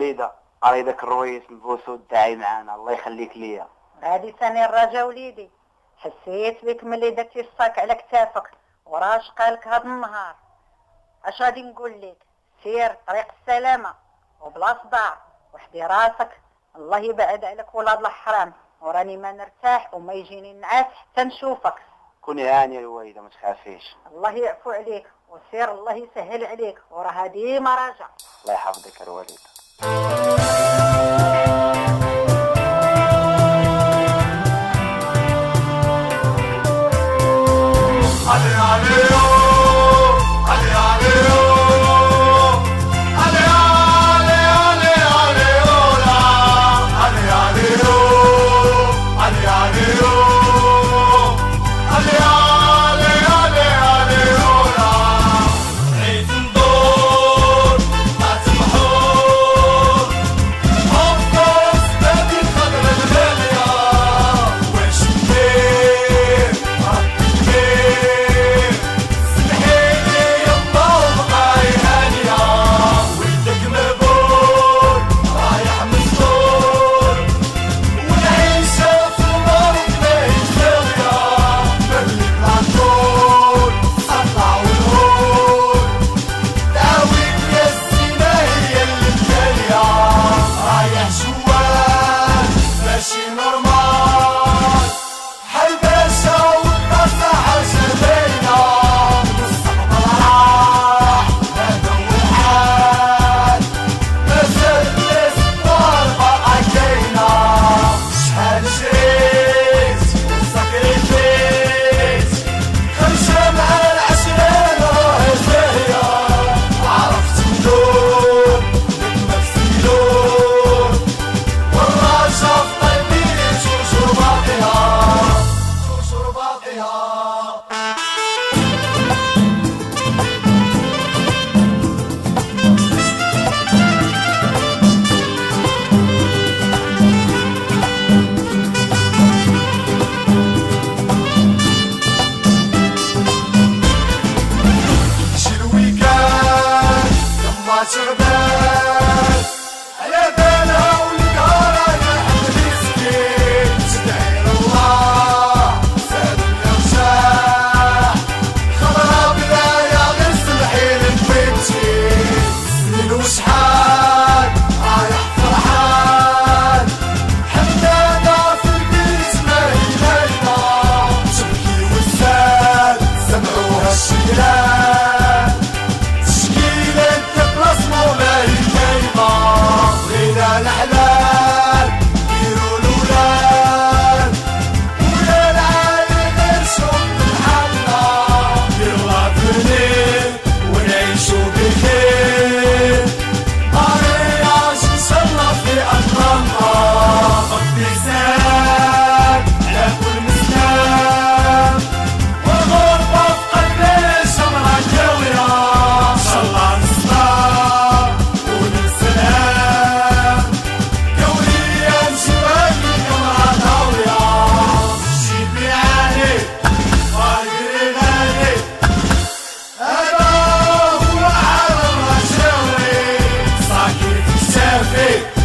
الوالده راه داك الرويس نبوسو الداعي معانا، الله يخليك ليا. هادي ثاني الرجا وليدي، حسيت بك ملي درتي الصاك على كتافك وراش قالك هاد النهار. اش غادي نقول لك؟ سير طريق السلامه وبلا صداع وحدي راسك، الله يبعد عليك ولاد الحرام، وراني ما نرتاح وما يجيني النعاس حتى نشوفك. كوني هانيه الوالده ما تخافيش. الله يعفو عليك وسير الله يسهل عليك، وراه هادي ما راجع. الله يحفظك الوالده. Hey!